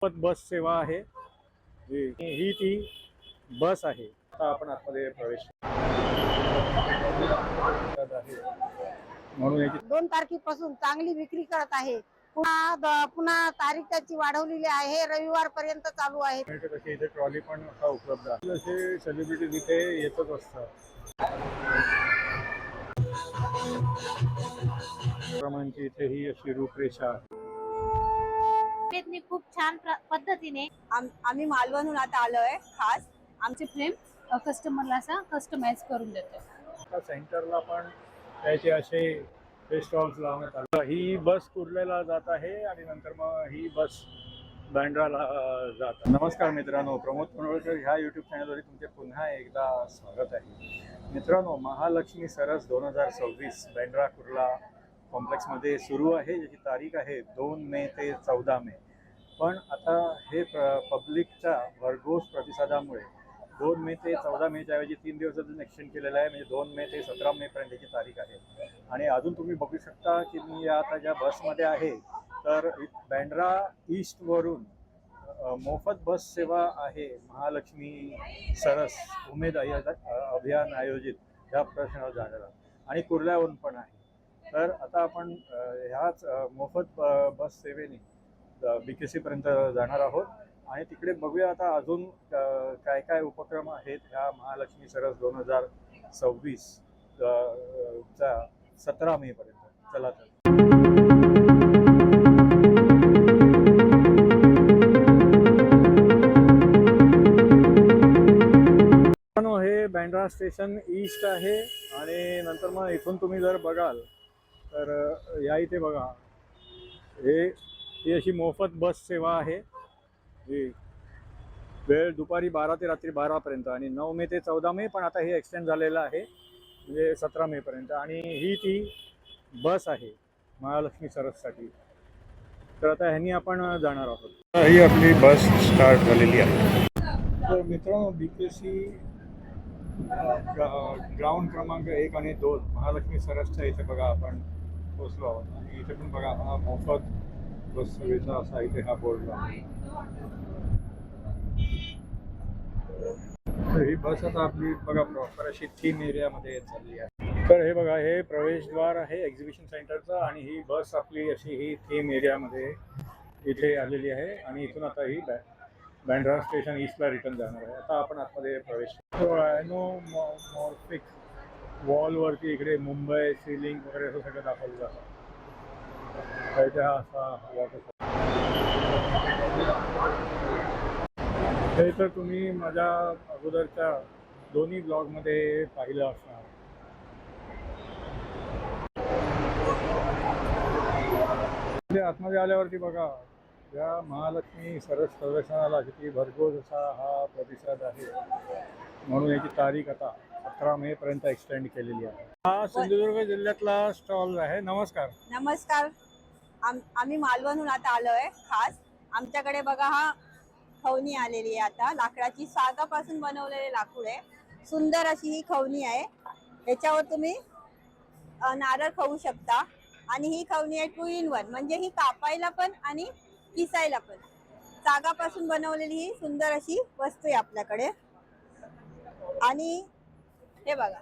बस सेवा आहे ही ती बस आहे। आता आपण आतमध्ये प्रवेश म्हणून याची 2 तारखेपासून चांगली विक्री करत आहे। पुन्हा तारीख त्याची वाढवलेली आहे, रविवार पर्यंत चालू आहे। तशी इथे ट्रॉली पण आता उपलब्ध आहे। असे सेलिब्रिटीज इथे येतच असतात। प्रमाणची इथे ही अशी रूपरेषा आहे। खूप छान पद्धतीने आम्ही मालवणहून आता आलोय खास आमचे फ्रेम कस्टमरला असा कस्टमाइज करून देतो। सेंटरला पण त्याचे असे स्टॉल्स लावण्यात आले। ही बस कुर्ल्याला जात आहे आणि नंतर मग ही बस बँड्राला जात। नमस्कार मित्रांनो, प्रमोद पनवेलकर ह्या यूट्यूब चॅनलवर तुमचे पुन्हा एकदा स्वागत आहे। मित्रांनो, महालक्ष्मी सरस 2026 बँड्रा कुर्ला कॉम्प्लेक्समध्ये सुरू आहे, ज्याची तारीख आहे 2 मे ते 14 मे। पण आता हे पब्लिकच्या भरघोस प्रतिसादामुळे 2 मे ते 14 मेच्या ऐवजी 3 दिवस अजून एक्सटेंड केलेला आहे। म्हणजे 2 मे ते 17 मे पर्यंत याची तारीख आहे। आणि अजून तुम्ही बघू शकता की मी आता ज्या बसमध्ये आहे, तर बँड्रा ईस्टवरून मोफत बस सेवा आहे। महालक्ष्मी सरस उमेद अभियान आयोजित ह्या प्रश्नावर जाणारा आणि कुर्ल्यावरून पण आहे। तर आता आपण ह्याच मोफत बस सेवेने BKC पर्यंत जाणार आहोत आणि तिकडे बघूया आता अजून काय काय उपक्रम आहेत ह्या महालक्ष्मी सरस 2026 चा 17 मे पर्यंत। चला तर हे बँड्रा स्टेशन ईस्ट आहे आणि नंतर मग इथून तुम्ही जर बघाल तर या इथे बघा, ही अशी मोफत बस सेवा आहे। ही वेळ दुपारी 12 ते रात्री 12 पर्यंत आणि 9 मे ते 14 मे, पण आता हे एक्सटेंड झालेलं आहे म्हणजे 17 मे पर्यंत। आणि ही ती बस आहे महालक्ष्मी सरससाठी। तर आता ह्यांनी आपण जाणार आहोत। ही आपली बस स्टार्ट झालेली आहे। तर मित्रांनो, BKC ग्राउंड क्रमांक 1 आणि 2 महालक्ष्मी सरसच्या इथे बघा आपण पोहोचलो आहोत। आणि इथे पण बघा, हा मोफत बस सेवेचा असा इथे हा बोर्ड आहे। तर ही बस आता आपली बघा प्रॉपर अशी थीम एरियामध्ये चालली आहे। तर हे बघा, हे प्रवेशद्वार आहे एक्झिबिशन सेंटरचं आणि ही बस आपली अशी ही थीम एरियामध्ये इथे आलेली आहे आणि इथून आता ही बँड्रा स्टेशन ईस्टला रिटर्न जाणार आहे। आता आपण आतमध्ये प्रवेश ॲनोमॉर्फिक वॉलवरती इकडे मुंबई सिलिंग वगैरे असं सगळं दाखवलं जातं। इथे हा असा वॉटरफॉल हे तर तुम्ही माझ्या अगोदरच्या दोन्ही ब्लॉगमध्ये पाहिलं असणार। आतमध्ये आल्यावरती बघा, या महालक्ष्मी सरस प्रदर्शनाला किती भरघोस असा हा प्रतिसाद आहे। म्हणून याची तारीख आता 17 मे पर्यंत एक्सटेंड केलेली आहे। हा सिंधुदुर्ग जिल्ह्यातला स्टॉल आहे। नमस्कार। नमस्कार। आम्ही मालवणहून आता आलोय खास। आमच्याकडे बघा, हा खवणी आलेली आहे आता, लाकडाची सागापासून बनवलेले लाकूड आहे। सुंदर अशी ही खवणी आहे। ह्याच्यावर तुम्ही नारळ खाऊ शकता आणि ही खवणी आहे 2 in 1, म्हणजे ही कापायला पण आणि किसायला पण। सागापासून बनवलेली ही सुंदर अशी वस्तू आहे आपल्याकडे। आणि हे बघा,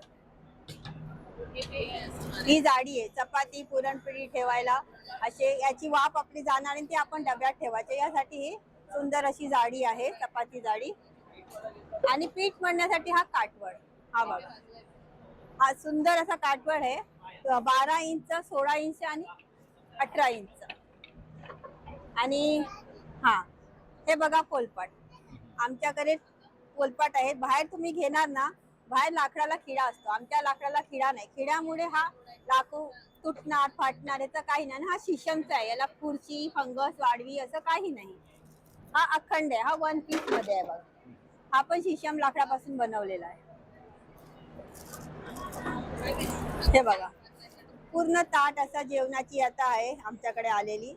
ही जाडी आहे, चपाती पुरणपोळी ठेवायला असे याची वाफ आपली जाणार आणि ती आपण डब्यात ठेवायचे, यासाठी ही सुंदर अशी जाडी आहे, चपाती जाडी। आणि पीठ मळण्यासाठी हा काटवड, हा बघा, हा सुंदर असा काटवड आहे। 12 इंच, 16 इंच आणि 18 इंच। आणि हा हे बघा कोलपाट, आमच्याकडे कोलपाट आहेत। बाहेर तुम्ही घेणार ना, बाहेर लाकडाला खिळा असतो, आमच्या लाकडाला खिळा नाही। खिळ्यामुळे हा लाकूड तुटणार फाटणार याचं काही नाही। हा शिशमचा आहे, याला फुरशी फंगस वाढवी असं काही नाही। हा अखंड आहे, हा 1 पीस मध्ये आहे बघा। हा पण शिशम लाकडापासून बनवलेला आहे। हे बघा, पूर्ण ताट असा जेवणाची आता आहे आमच्याकडे आलेली,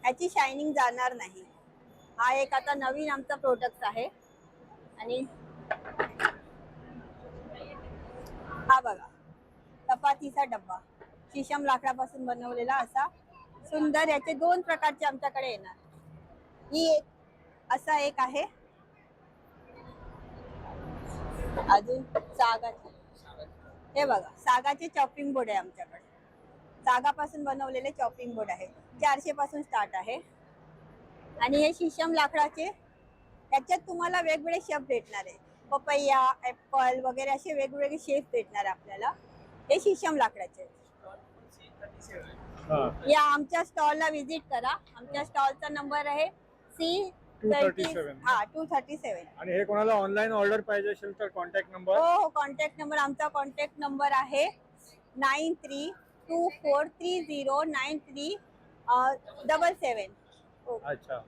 याची शायनिंग जाणार नाही। हा एक आता नवीन आमचा प्रोडक्ट आहे। आणि हा बघा, चपातीचा डब्बा शिशम लाकडापासून बनवलेला असा सुंदर। याचे 2 प्रकारचे आमच्याकडे येणार। ही एक असा एक आहे. अजून सागाचे, हे बघा सागाचे चॉपिंग बोर्ड आहे आमच्याकडे. सागापासून बनवलेले चॉपिंग बोर्ड आहे. 400 पासून स्टार्ट आहे. आणि हे शीशम लाकडाचे, त्याच्यात तुम्हाला वेगवेगळे शेप भेटणार आहे. पपैया, ऍपल वगैरे असे वेगवेगळे शेप भेटणार आहे आपल्याला. हे शीशम लाकडाचे आहेत. हा. या आमच्या स्टॉलला व्हिजिट करा. आमच्या स्टॉलचा नंबर आहे C37. हा 237. आणि हे कोणाला ऑनलाईन ऑर्डर पाहिजे असेल तर कॉन्टॅक्ट नंबर. हो, कॉन्टॅक्ट नंबर आमचा कॉन्टॅक्ट नंबर आहे 9324309377. अच्छा.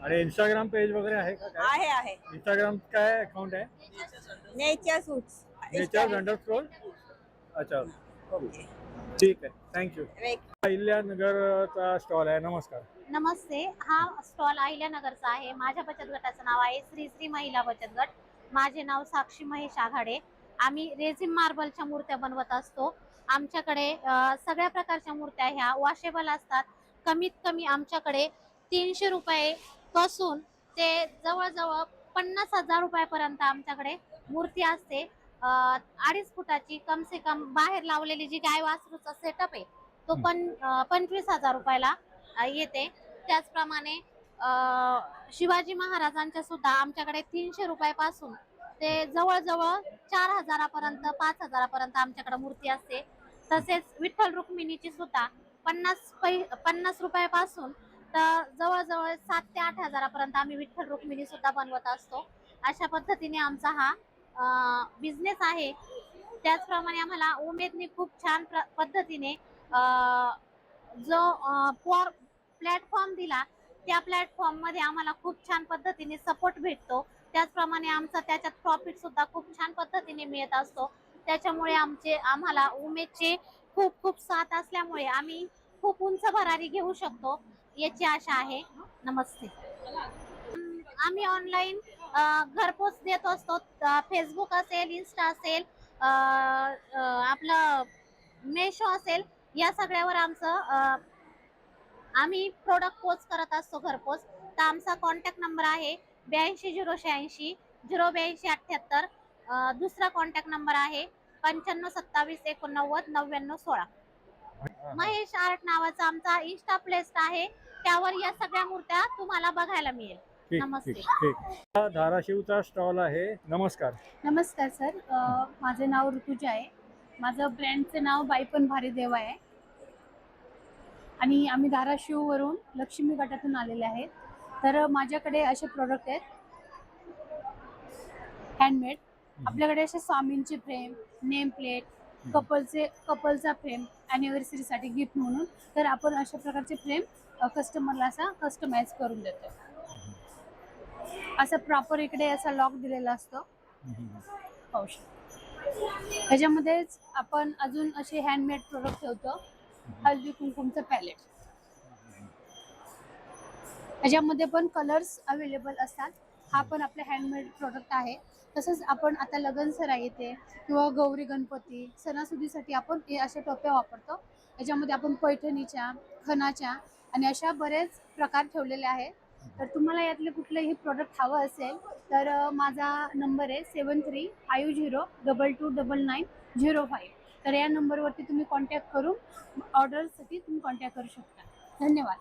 आणि इंस्टाग्राम पेज वगैरे आहे का काय? आहे. इंस्टाग्राम काय अकाउंट आहे? Nature suits. नेचर_. अच्छा, ठीक आहे, थँक्यू. अहिल्यानगरचा स्टॉल आहे. नमस्कार. नमस्ते. हा स्टॉल अहिल्यानगरचा आहे. माझ्या बचत गटाचं नाव आहे श्री श्री महिला बचत गट. माझे नाव साक्षी महेश आघाडे. आम्ही रेझिन मार्बलच्या मूर्त्या बनवत असतो. आमच्याकडे सगळ्या प्रकारच्या मूर्त्या ह्या वॉशेबल असतात. कमीत कमी आमच्याकडे 300 रुपये पासून ते जवळजवळ 50,000 रुपयापर्यंत आमच्याकडे मूर्ती असते. 2.5 फुटाची कम से कम बाहेर लावलेली जी गाय वासरूचा सेटअप आहे तो पण 25,000 रुपयाला येते. त्याचप्रमाणे शिवाजी महाराजांच्या सुद्धा आमच्याकडे 300 रुपयापासून ते जवळजवळ 4,000 पर्यंत 5,000 पर्यंत आमच्याकडे मूर्ती असते. तसेच विठ्ठल रुक्मिणीची सुद्धा 50 रुपयापासून तर जवळजवळ 7,000 ते 8,000 पर्यंत आम्ही विठ्ठल रुक्मिणी सुद्धा बनवत असतो. अशा पद्धतीने आमचा हा बिझनेस आहे. त्याचप्रमाणे आम्हाला उमेदने खूप छान पद्धतीने जो प्लॅटफॉर्म दिला त्या प्लॅटफॉर्म मध्ये आम्हाला खूप छान पद्धतीने सपोर्ट भेटतो. त्याचप्रमाणे आमचा त्याच्यात प्रॉफिट सुद्धा खूप छान पद्धतीने मिळत असतो. त्याच्यामुळे आम्हाला उमेदचे खूप साथ असल्यामुळे आम्ही खूप उंच भरारी घेऊ शकतो याची आशा आहे. नमस्ते. आम्ही ऑनलाईन घरपोच देत असतो. फेसबुक असेल, इन्स्टा असेल, आपलं मेशो असेल, या सगळ्यावर आम्ही प्रोडक्ट पोच करत असतो घरपोच. तर आमचा कॉन्टॅक्ट नंबर आहे 82 086 082 78. दुसरा कॉन्टॅक्ट नंबर आहे 95 27 89 99 16. महेश आर्ट नावाचा आमचा इन्स्टा प्लेस आहे. त्यावर या सगळ्या मूर्त्या तुम्हाला बघायला मिळेल. नमस्ते. ठीक. धाराशिवचा स्टॉल आहे. नमस्कार. नमस्कार सर. माझे नाव ऋतुजा आहे. माझं ब्रँडचं नाव बाईपण भारी देवा आहे. आणि आम्ही धाराशिववरून लक्ष्मी गटातून आलेले आहेत. तर माझ्याकडे असे प्रोडक्ट आहेत हँडमेड. आपल्याकडे असे स्वामींची फ्रेम, नेम प्लेट, कपलचा फ्रेम ॲनिव्हर्सरीसाठी गिफ्ट म्हणून. तर आपण अशा प्रकारचे फ्रेम कस्टमरला असा कस्टमाइज करून देतो. असं प्रॉपर इकडे असा लॉक दिलेला असतो. पाहू शकतो. त्याच्यामध्येच आपण अजून असे हँडमेड प्रोडक्ट ठेवतो. हळदी कुंकुमचं पॅलेट. त्याच्यामध्ये पण कलर्स अवेलेबल असतात. हा पण आपला हँडमेड प्रोडक्ट आहे. तसंच आपण आता लग्न सराई येते किंवा गौरी गणपती सणासुदीसाठी आपण हे अशा टोप्या वापरतो. याच्यामध्ये आपण पैठणीच्या, खणाच्या आणि अशा बरेच प्रकार ठेवलेले आहेत. तर तुम्हाला यातले कुठलंही प्रोडक्ट हवं असेल तर माझा नंबर आहे 7350229905. तर या नंबरवरती तुम्ही कॉन्टॅक्ट करून ऑर्डरसाठी तुम्ही कॉन्टॅक्ट करू शकता. धन्यवाद.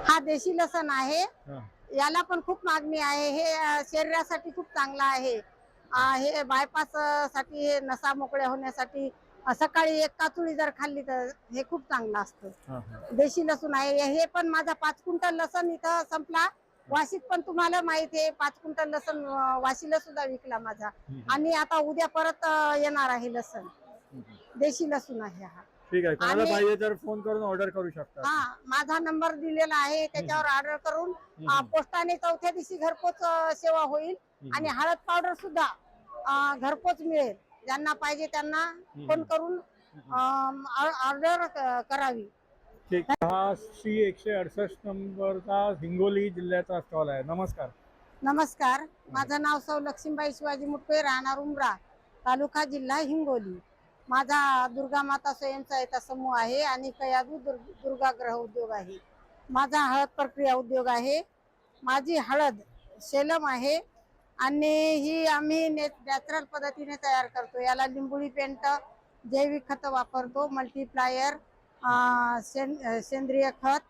हा देशी लसण आहे. याला पण खूप मागणी आहे. हे शरीरासाठी खूप चांगला आहे. हे बायपास साठी, हे नसा मोकळ्या होण्यासाठी सकाळी 1 काचुळी जर खाल्ली तर हे खूप चांगलं असतं. देशी लसूण आहे. हे पण माझा 5 क्विंटल लसण इथं संपला. वाशीत पण तुम्हाला माहिती आहे 5 क्विंटल लसण वाशीला सुद्धा विकला माझा. आणि आता उद्या परत येणार आहे लसण. देशी लसूण आहे हा. ठीक आहे. कोणाला पाहिजे तर फोन करून ऑर्डर करू शकता. हा, माझा नंबर दिलेला आहे. त्याच्यावर ऑर्डर करून पोस्टाने 4थ्या दिवशी घरपोच सेवा होईल. आणि हळद पावडर सुद्धा घरपोच मिळेल. ज्यांना पाहिजे त्यांना फोन करून ऑर्डर करावी. ठीक. हा C168 नंबरचा हिंगोली जिल्ह्याचा स्टॉल आहे. नमस्कार. नमस्कार. माझं नाव सौ लक्ष्मीबाई शिवाजी मुटके, राहणार उमरा, तालुका जिल्हा हिंगोली. माझा दुर्गा माता स्वयंसहायता समूह आहे आणि कयादू दुर्गा ग्रह उद्योग आहे. माझा हळद प्रक्रिया उद्योग आहे. माझी हळद सेलम आहे आणि ही आम्ही नॅचरल पद्धतीने तयार करतो. याला लिंबोळी पेंट, जैविक खत वापरतो, मल्टीप्लायर, सेंद्रिय खत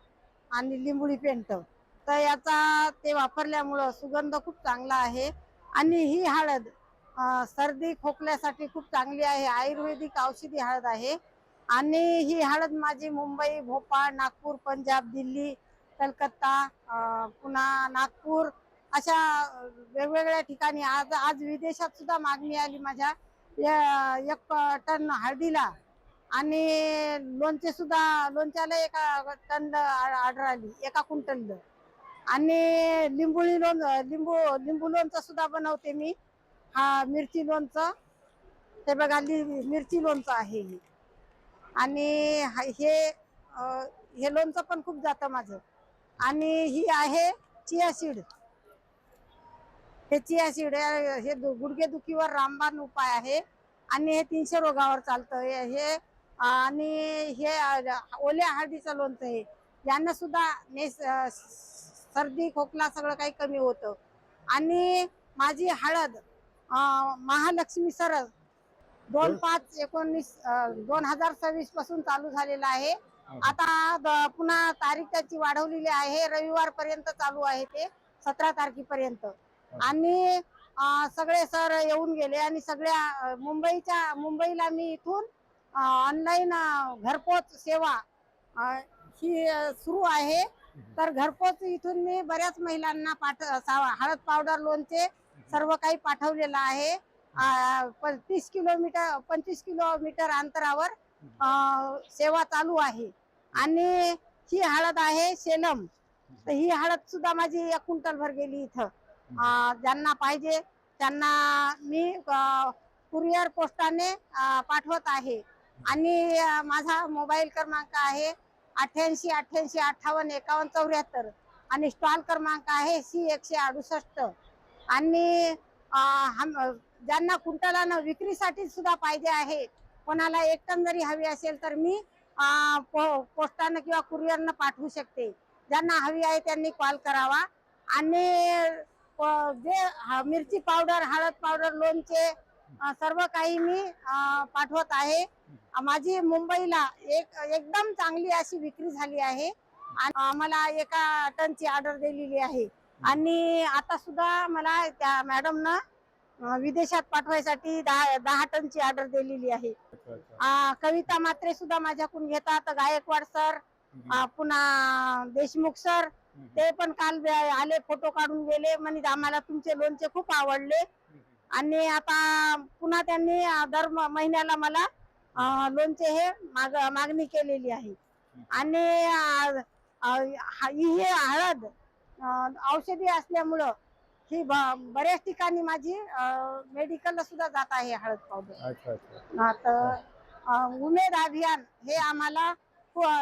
आणि लिंबोळी पेंट. तर याचा ते वापरल्यामुळं सुगंध खूप चांगला आहे. आणि ही हळद सर्दी खोकल्यासाठी खूप चांगली आहे. आयुर्वेदिक औषधी हळद आहे. आणि ही हळद माझी मुंबई, भोपाळ, नागपूर, पंजाब, दिल्ली, कलकत्ता, पुन्हा नागपूर अशा वेगवेगळ्या ठिकाणी आज आज विदेशात सुद्धा मागणी आली माझ्या 1 टन हळदीला. आणि लोणच्याला 1 टन ऑर्डर आली, 1 क्विंटल. आणि लिंबू लोणचं सुद्धा बनवते मी. हा मिरची लोणचं, ते बघा मिरची लोणचं आहे हे. आणि हे लोणचं पण खूप जातं माझं. आणि ही आहे चिया सीड. हे चिया सीड हे गुडघेदुखीवर रामबाण उपाय आहे. आणि हे 300 रोगावर चालतं हे. आणि हे ओल्या हळदीचं लोणचं आहे. यांना सुद्धा सर्दी खोकला सगळं काही कमी होतं. आणि माझी हळद महालक्ष्मी सरस 2026 पासून चालू झालेला आहे. आता पुन्हा तारीख त्याची वाढवलेली आहे. रविवार पर्यंत चालू आहे ते, 17 तारखेपर्यंत. आणि सगळे सर येऊन गेले आणि सगळ्या मुंबईला मी इथून ऑनलाईन घरपोच सेवा ही सुरू आहे. तर घरपोच इथून मी बऱ्याच महिलांना हळद पावडर लोणचे सर्व काही पाठवलेलं आहे. 25 किलोमीटर अंतरावर सेवा चालू आहे. आणि ही हळद आहे सेलम. तर ही हळद सुद्धा माझी 1 क्विंटल भर गेली इथं. ज्यांना पाहिजे त्यांना मी कुरिअर पोस्टाने पाठवत आहे. आणि माझा मोबाईल क्रमांक आहे 88 88 58 51 74. आणि स्टॉल क्रमांक आहे C168. आणि ज्यांना क्विंटलानं विक्रीसाठी सुद्धा पाहिजे आहे, कोणाला 1 टन जरी हवी असेल तर मी पोस्टानं किंवा कुरिअरनं पाठवू शकते. ज्यांना हवी आहे त्यांनी कॉल करावा. आणि जे मिरची पावडर, हळद पावडर, लोणचे सर्व काही मी पाठवत आहे. माझी मुंबईला एकदम चांगली अशी विक्री झाली आहे. आणि मला 1 टनची ऑर्डर दिलेली आहे. आणि आता सुद्धा मला त्या मॅडमनं विदेशात पाठवायसाठी 10 टनची ऑर्डर दिलेली आहे. कविता मात्रे सुद्धा माझ्याकडून घेतात, गायकवाड सर, पुन्हा देशमुख सर. ते पण काल आले, फोटो काढून गेले. म्हणजे आम्हाला तुमचे लोणचे खूप आवडले. आणि आता पुन्हा त्यांनी दर महिन्याला मला लोणचे हे मागणी केलेली आहे. आणि ही हळद औषधी असल्यामुळं ही बऱ्याच ठिकाणी माझी मेडिकलला सुद्धा जात आहे हळद पावडर. तर उमेद अभियान हे आम्हाला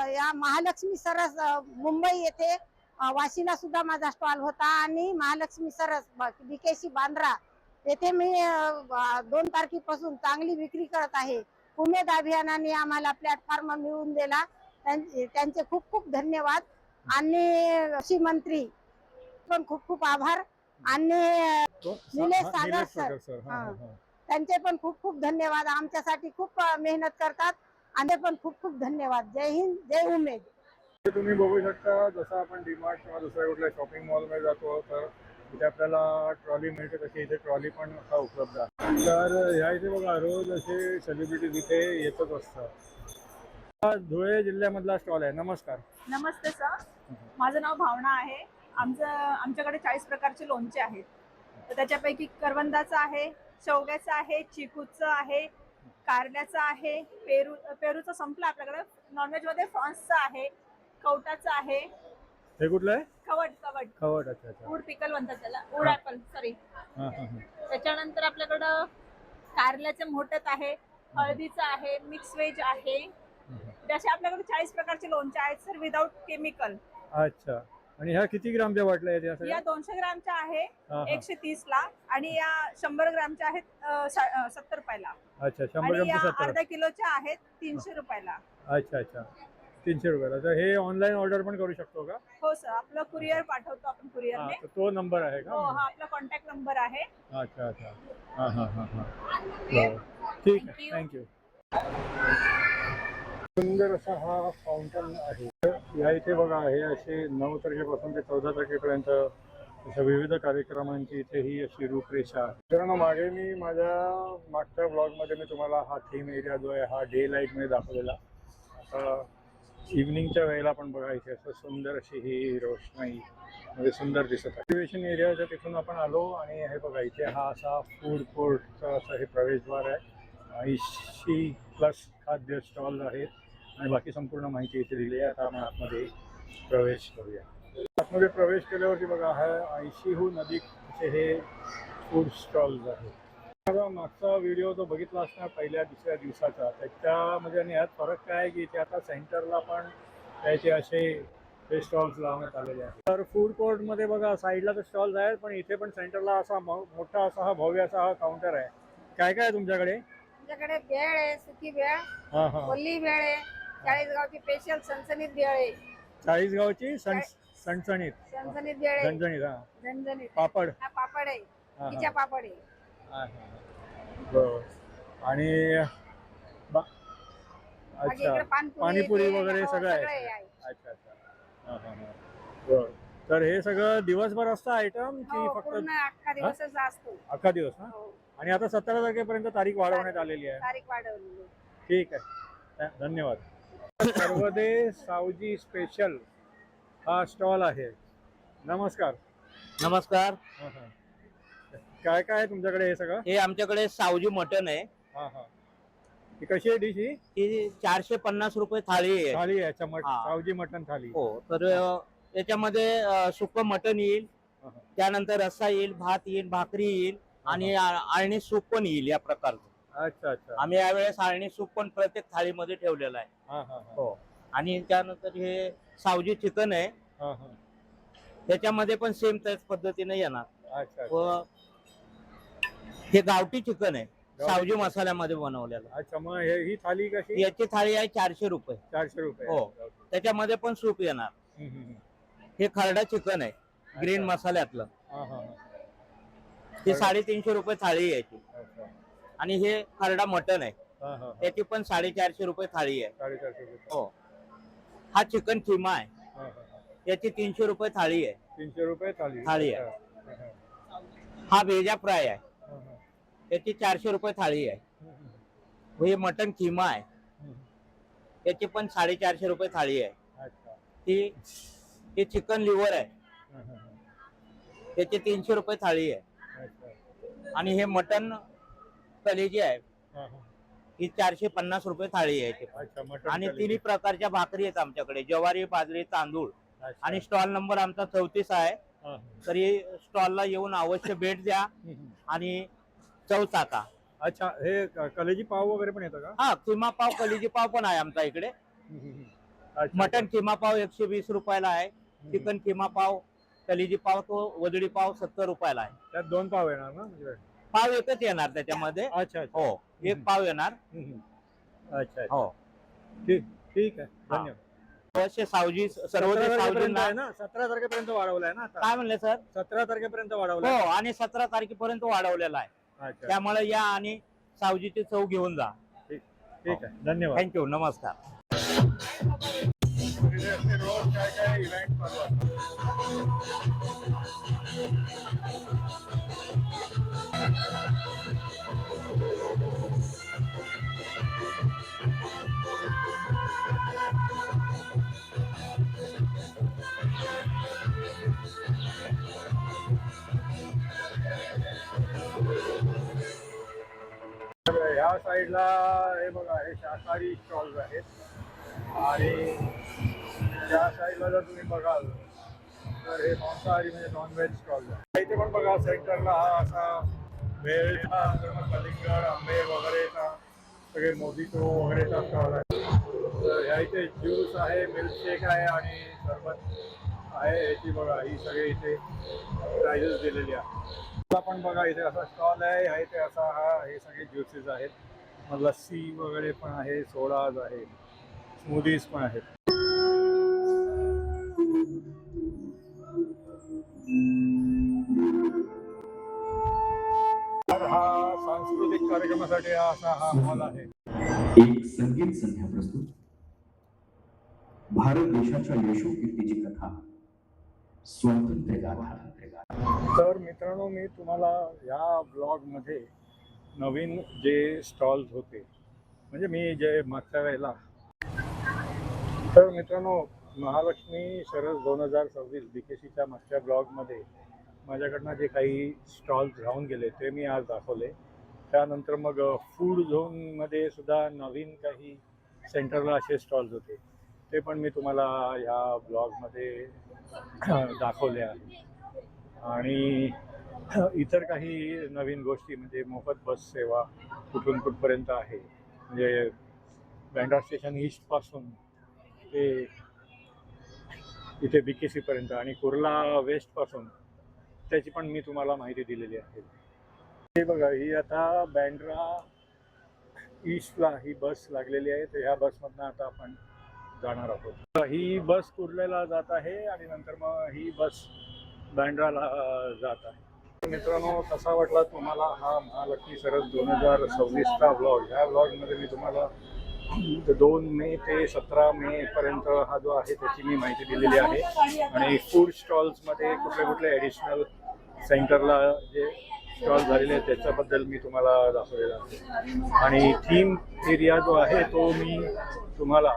या महालक्ष्मी सरस मुंबई येथे वाशीला सुद्धा माझा स्टॉल होता. आणि महालक्ष्मी सरस BKC बांद्रा येथे मी 2 तारखेपासून चांगली विक्री करत आहे. उमेद अभियानाने आम्हाला प्लॅटफॉर्म मिळवून दिला, त्यांचे खूप खूप धन्यवाद. आणि कृषी मंत्री पण खूप खूप आभार. आणि निलेश सागर सर, त्यांचे पण खूप खूप धन्यवाद. आमच्यासाठी खूप मेहनत करतात. आणि पण खूप खूप धन्यवाद. जय हिंद, जय उमेद. तुम्ही बघू शकता, जसं आपण डीमार्ट किंवा दुसऱ्या कुठल्या शॉपिंग मॉलमध्ये जातो तर तिथे आपल्याला ट्रॉली मिळते, तशी इथे ट्रॉली पण उपलब्ध आहे. तर ह्या इथे बघा रोज असे सेलिब्रिटीज इथे येतच असतात. धुळे जिल्ह्यामधला स्टॉल आहे. नमस्कार. नमस्ते सर, माझं नाव भावना आहे. आमच्याकडे 40 प्रकारचे लोणचे आहेत. तर त्याच्यापैकी करवंदाचं आहे, शेवग्याचं आहे, चिकूचं आहे, कारल्याचं आहे, पेरूचं संपलं आपल्याकडे. नॉनव्हेज मध्ये फ्रॉन्सचं आहे, कवटाचं आहे. हे कुठलं आहे? खवट. अच्छा. उड पिकल म्हणतात त्याला, उड ऍपल सॉरी. त्याच्यानंतर आपल्याकडं कारल्याचं मोठत आहे, हळदीचं आहे, मिक्स व्हेज आहे. जसे आपल्याकडे 40 प्रकारचे लोणचे आहेत सर, विदाउट केमिकल. अच्छा. आणि ह्या किती ग्रामच्या बाटल्या आहेत? या 200 ग्रामच्या आहे 130 ला. आणि या 100 ग्रामच्या आहेत 70 रुपयाला. अच्छा, 100 आणि या ग्रामच्या 70. अर्धा किलोच्या आहेत 300 रुपयाला. अच्छा. 300 रुपयाला. तर हे ऑनलाईन ऑर्डर पण करू शकतो का? हो सर, आपलं कुरिअर पाठवतो आपण हा, कुरिअरने. तर तो नंबर आहे हो, का? हा आपला कॉन्टॅक्ट नंबर आहे. अच्छा अच्छा. हां हां हां हां. ठीक आहे, थँक्यू. सुंदर असा हा फाउंटन आहे. या इथे बघा, हे असे 9 तारखेपासून ते 14 तारखेपर्यंत अशा विविध कार्यक्रमांची इथे ही अशी रूपरेषा आहे. मित्रांनो, मागे मी माझ्या मागच्या ब्लॉगमध्ये मी तुम्हाला हा थीम एरिया जो आहे हा डे लाईटमध्ये दाखवलेला. आता इव्हनिंगच्या वेळेला पण बघा इथे असं सुंदर अशी ही रोषणाई म्हणजे सुंदर दिसत आहे. एक्झिबिशन एरियाच्या तिथून आपण आलो आणि हे बघा इथे हा असा फूड कोर्टचा असं हे प्रवेशद्वार आहे. 80+ खाद्य स्टॉल आहेत आणि बाकी संपूर्ण माहिती इथे दिली आहे. आता आपण आतमध्ये प्रवेश करूया. आतमध्ये प्रवेश केल्यावरती बघा हा 80हून अधिक असे हे फूड स्टॉल्स आहेत. माझा मागचा व्हिडिओ जो बघितला असणार पहिल्या दुसऱ्या दिवसाचा, त्याच्यामध्ये आणि यात फरक काय आहे की इथे आता सेंटरला पण त्याचे असे हे स्टॉल्स लावण्यात आलेले आहेत. तर फूड कोर्टमध्ये बघा साईडला तर स्टॉल्स आहेत, पण इथे पण सेंटरला असा मोठा असा हा भव्य असा हा काउंटर आहे. काय काय आहे तुमच्याकडे? आमच्याकडे भेळ आहे, सुकी भेळ, हां हां. कोल्ही भेळ आहे, चाळीसगावची स्पेशल सणसणीत भेळ आहे. चाळीसगावची सणसणीत सणसणीत भेळ आहे, झणझणीत. हां. झणझणीत. पापड. हा पापड आहे, हां तिच्या हां. पापड आहे. हां हां. बरोबर. आणि बाकी अच्छा, इकडे पाणीपुरी ते, वगैरे हो, सगळं आहे. आहे. अच्छा अच्छा. हां हां हां. बरं. तर हे सगळं दिवसभर असतं आयटम की हो, फक्त पूर्ण अख्खा दिवसच असतो. अख्खा दिवस ना? हो, आणि आता 17 तारखेपर्यंत तारीख वाढवण्यात आलेली आहे. तारीख वाढवलेली आहे. ठीक आहे, धन्यवाद. सर्वदे सावजी स्पेशल हा स्टॉल आहे. नमस्कार. नमस्कार. हां हां. काय काय आहे तुमच्याकडे हे सगळं? हे आमच्याकडे सावजी मटन आहे. हां हां. ही कशी आहे डिश? ही ही 450 रुपये थाळी आहे. थाळी आहे. अच्छा, हां. सावजी मटण थाळी. हो, तर याच्यामध्ये सुकं मटन येईल, हां हां. त्यानंतर रस्सा येईल, भात येईल, भाकरी येईल आणि आळणी सूप पण येईल या प्रकारचं. अच्छा अच्छा. आम्ही यावेळेस आळणी सूप पण प्रत्येक थाळीमध्ये ठेवलेलं आहे. हां हां हां. हो, आणि त्यानंतर हे सावजी चिकन आहे, हां हां. त्याच्यामध्ये पण सेम त्याच पद्धतीने येणार. अच्छा व अच्छा. हे गावठी चिकन आहे, गावठी सावजी चिकन. मसाल्यामध्ये बनवलेलं. अच्छा, मग ही थाळी कशी? याची थाळी आहे 400 रुपये. 400 रुपये. हो. त्याच्यामध्ये पण सूप येणार. हम्म, हम्म, हम्म. हे खरडा चिकन आहे, ग्रीन अच्छा. मसाल्यातलं. हां हां हां. हे 350 रुपये थाळी आहे याची. अच्छा. आणि हे खरडा मटन आहे, हां हां हां. त्याची पण 450 रुपये थाळी आहे. 450 रुपये. हो. हा चिकन किमा आहे, हां हां हां. याची 300 रुपये थाळी आहे. 300 रुपये थाळी. थाळी आहे. हां, हां. हा भेजा फ्राय आहे, हां, हां. याची 400 रुपये थाळी आहे. हम्म, हम्म, हे मटन किमा आहे, हम्म. याची पण 450 रुपये थाळी आहे. अच्छा. हे चिकन लिव्हर आहे, हां हां हां. त्याची 300 रुपये थाळी आहे. अच्छा. आणि हे मटन कलेजी आहे, हां हां. ही 450 रुपये थाळी आहे याची. अच्छा, मटण आणि थाळी. तिन्ही प्रकारच्या भाकरी आहेत आमच्याकडे, ज्वारी, बाजरी, तांदूळ. अच्छा. आणि स्टॉल नंबर आमचा 34 आहे. हां, हां. तरी स्टॉलला येऊन अवश्य भेट द्या हम्म, हम्म. आणि चव चाका. अच्छा, हे कलेजी पाव वगैरे पण येतं का? हा, किमा पाव, कलिजी पाव पण आहे आमच्या इकडे. हम्म, हम्म, हम्म. अच्छा. मटन किमा पाव 120 रुपयाला आहे, चिकन किमा पाव, कलिजी पाव तो वजडी पाव 70 रुपयाला आहे. त्यात 2 पाव येणार ना म्हणजे? पाव एकच येणार त्याच्यामध्ये. अच्छा अच्छा. हो, एक पाव येणार. हम्म, हम्म. अच्छा अच्छा. हो, ठीक ठीक आहे, हा. धन्यवाद. अवश्य सावजी, सर्व 17 तारखेपर्यंत सावजींना. आहे ना? 17 तारखेपर्यंत वाढवलाय ना आता? काय म्हणले सर? 17 तारखेपर्यंत हो, वाढवलाय. आणि 17 तारखेपर्यंत वाढवलेला आहे. अच्छा. त्यामुळे या आणि सावजीची चव घेऊन जा. ठीक आहे, धन्यवाद. थँक्यू, नमस्कार. तिथे असे रोज काय काय इव्हेंट चालू असतात. ह्या साईडला हे बघा, हे शाकाहारी स्टॉल्स आहेत आणि त्या साईडला जर तुम्ही बघाल तर हे मांसाहारी म्हणजे नॉनव्हेज स्टॉल आहे. इथे पण बघा सेंटरला हा असा भेळचा, कलिंगड, आंबे वगैरेचा, सगळे मोजितो वगैरेचा स्टॉल आहे. तर ह्या इथे ज्यूस आहे, मिल्कशेक आहे आणि सरबत आहे. याची बघा ही सगळे इथे प्राइजेस दिलेली आहे. पण बघा इथे असा स्टॉल आहे, ह्या इथे असा हे सगळे ज्युसेस आहेत. मग लस्सी वगैरे पण आहे, सोडाज आहे, स्मूदीज पण आहेत. तर हा सांस्कृतिक कार्यक्रमासाठी असा हा हॉल आहे. एक संगीत संध्या प्रस्तुत भारत देशाच्या यशोकीर्तीची कथा स्वातंत्र्य गाथा. तर मित्रांनो, मी तुम्हाला या ब्लॉगमध्ये नवीन जे स्टॉल्स होते, म्हणजे मी जे मागच्या वेळेला, तर मित्रांनो, महालक्ष्मी सरस 2026 BKCच्या मागच्या ब्लॉगमध्ये माझ्याकडनं जे काही स्टॉल्स राहून गेले ते मी आज दाखवले. त्यानंतर मग फूड झोनमध्ये सुद्धा नवीन काही सेंटरला असे स्टॉल्स होते, ते पण मी तुम्हाला ह्या ब्लॉगमध्ये दाखवले आहे. आणि इतर काही नवीन गोष्टी म्हणजे मोफत बस सेवा कुठून कुठपर्यंत आहे, म्हणजे बँड्रा स्टेशन ईस्टपासून ते इथे BKCपर्यंत आणि कुर्ला वेस्टपासून, त्याची पण मी तुम्हाला माहिती दिलेली आहे. हे बघा, ही आता बँड्रा ईस्टला ही बस लागलेली आहे. तर ह्या बसमधनं आता आपण जाणार आहोत. ही बस कुर्ल्याला जात आहे आणि नंतर मग ही बस बँड्राला जात आहे. मित्रांनो, कसा वाटला तुम्हाला हा महालक्ष्मी सरस 2026चा ब्लॉग? ह्या ब्लॉगमध्ये मी तुम्हाला 2 मे ते 17 मे पर्यंत हा जो आहे त्याची मी माहिती दिलेली आहे. आणि फूड स्टॉल्समध्ये कुठले कुठले ॲडिशनल सेंटरला जे स्टॉल झालेले आहेत त्याच्याबद्दल मी तुम्हाला दाखवलेला आहे. आणि थीम एरिया जो आहे तो मी तुम्हाला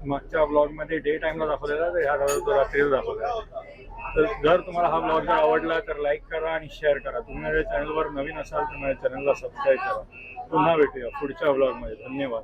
मागच्या ब्लॉगमध्ये डे टाईमला दाखवलेला आहे, तर ह्या तो रात्रीला दाखवलेला आहे. तर जर तुम्हाला हा ब्लॉग जर आवडला तर लाईक करा आणि शेअर करा. तुम्ही माझ्या चॅनलवर नवीन असाल तर माझ्या चॅनलला सबस्क्राईब करा. पुन्हा भेटूया पुढच्या ब्लॉगमध्ये. धन्यवाद.